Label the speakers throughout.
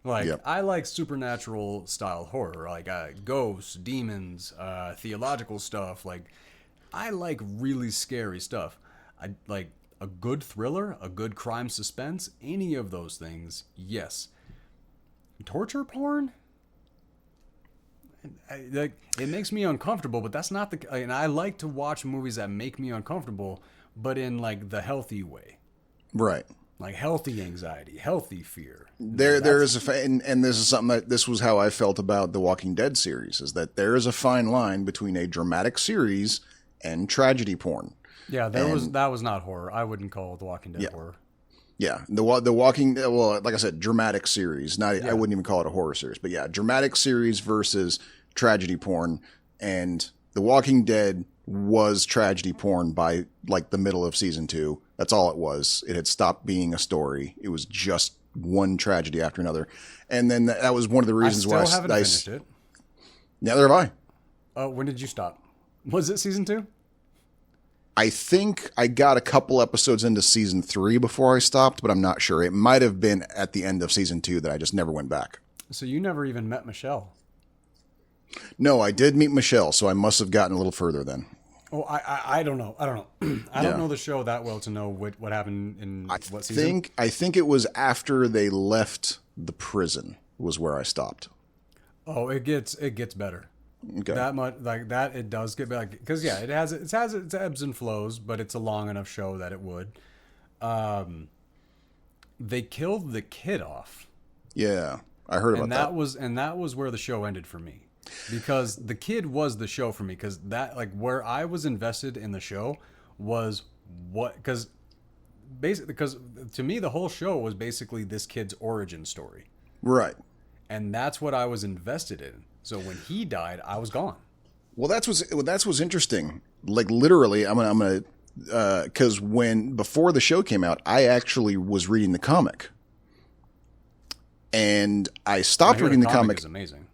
Speaker 1: Like,
Speaker 2: Yep.
Speaker 1: I like supernatural style horror, like ghosts, demons, theological stuff. Like, I like really scary stuff. I like a good thriller, a good crime suspense, any of those things. Yes. Torture porn? Like, it makes me uncomfortable, but that's not the. And I like to watch movies that make me uncomfortable, but in like the healthy way,
Speaker 2: Right.
Speaker 1: like healthy anxiety, healthy fear.
Speaker 2: There is and this is something that this was how I felt about the Walking Dead series, is that there is a fine line between a dramatic series and tragedy porn.
Speaker 1: Yeah,
Speaker 2: And
Speaker 1: that was not horror. I wouldn't call The Walking Dead
Speaker 2: yeah,
Speaker 1: horror.
Speaker 2: yeah, the Walking, well, like I said, dramatic series. Not, I
Speaker 1: Yeah.
Speaker 2: wouldn't even call it a horror series, but yeah, dramatic series versus tragedy porn. And The Walking Dead was tragedy porn by like the middle of season 2. That's all it was. It had stopped being a story. It was just one tragedy after another. And then that was one of the
Speaker 1: I
Speaker 2: reasons why
Speaker 1: still haven't finished it.
Speaker 2: neither have I.
Speaker 1: When did you stop? Was it season 2?
Speaker 2: I think I got a couple episodes into season 3 before I stopped, but I'm not sure. It might have been at the end of season 2 that I just never went back.
Speaker 1: So you never even met Michelle.
Speaker 2: No, I did meet Michelle, so I must have gotten a little further then.
Speaker 1: Oh, I don't know. I don't know. I don't
Speaker 2: Yeah.
Speaker 1: know the show that well to know what happened in
Speaker 2: I
Speaker 1: what season.
Speaker 2: think it was after they left the prison was where I stopped.
Speaker 1: Oh, it gets better.
Speaker 2: Okay.
Speaker 1: That much like that it does get better because yeah, it has its ebbs and flows, but it's a long enough show that it would. They killed the kid off,
Speaker 2: Yeah, I heard about that.
Speaker 1: and that was where the show ended for me, because the kid was the show for me, because that like where I was invested in the show was what because to me the whole show was basically this kid's origin story,
Speaker 2: Right.
Speaker 1: and that's what I was invested in. So when he died, I was gone.
Speaker 2: Well, that's what's interesting. Like literally, I'm gonna because when before the show came out, I actually was reading the comic, and I
Speaker 1: I
Speaker 2: stopped
Speaker 1: hear
Speaker 2: reading
Speaker 1: the
Speaker 2: the
Speaker 1: comic
Speaker 2: comic.
Speaker 1: is amazing.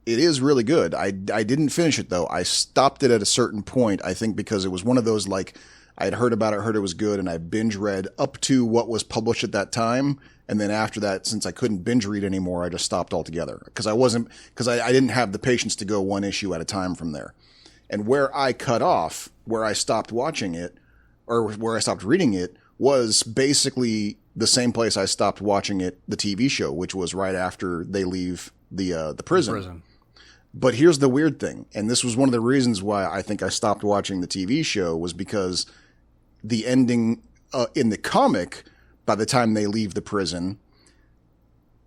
Speaker 2: It is really good. I didn't finish it though. I stopped it at a certain point. I think because it was one of those like I'd heard about it, heard it was good, and I binge read up to what was published at that time. And then after that, since I couldn't binge read anymore, I just stopped altogether because I didn't have the patience to go one issue at a time from there. And where I cut off, where I stopped watching it, or where I stopped reading it, was basically the same place I stopped watching it, the TV show, which was right after they leave the prison.
Speaker 1: Prison.
Speaker 2: But here's the weird thing, and this was one of the reasons why I think I stopped watching the TV show, was because the ending in the comic, by the time they leave the prison,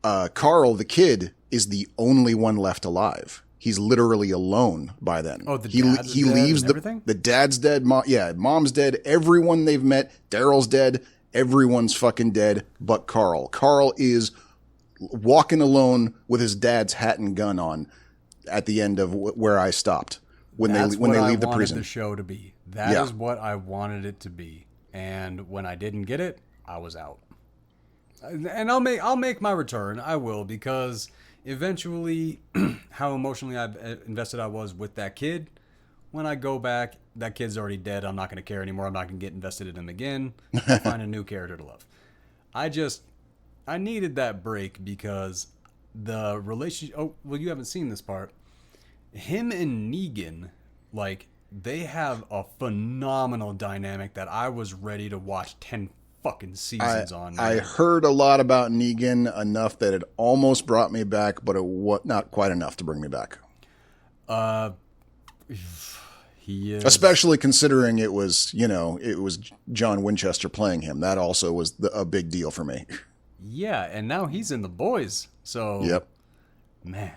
Speaker 2: Carl, the kid, is the only one left alive. He's literally alone by then.
Speaker 1: Oh, the
Speaker 2: he
Speaker 1: dad's
Speaker 2: he
Speaker 1: dead
Speaker 2: leaves
Speaker 1: and everything?
Speaker 2: the dad's dead. Mom's dead. Everyone they've met, Daryl's dead. Everyone's fucking dead, but Carl. Carl is walking alone with his dad's hat and gun on at the end of where I stopped when
Speaker 1: That's
Speaker 2: they when
Speaker 1: what
Speaker 2: they
Speaker 1: I
Speaker 2: leave the
Speaker 1: wanted
Speaker 2: prison.
Speaker 1: the show to be. That
Speaker 2: Yeah.
Speaker 1: is what I wanted it to be. And when I didn't get it, I was out. And I'll make my return. I will, because eventually, how emotionally invested I was with that kid. When I go back, that kid's already dead. I'm not going to care anymore. I'm not going to get invested in him again. I'll find a new character to love. I needed that break because the relationship. Oh, well, you haven't seen this part. Him and Negan, like, they have a phenomenal dynamic that I was ready to watch 10 fucking seasons on.
Speaker 2: I
Speaker 1: Man.
Speaker 2: heard a lot about Negan, enough that it almost brought me back, but it was not quite enough to bring me back.
Speaker 1: Uh, he is.
Speaker 2: Especially considering it was John Winchester playing him. That also was a big deal for me.
Speaker 1: Yeah, and now he's in The Boys. So,
Speaker 2: Yep.
Speaker 1: man,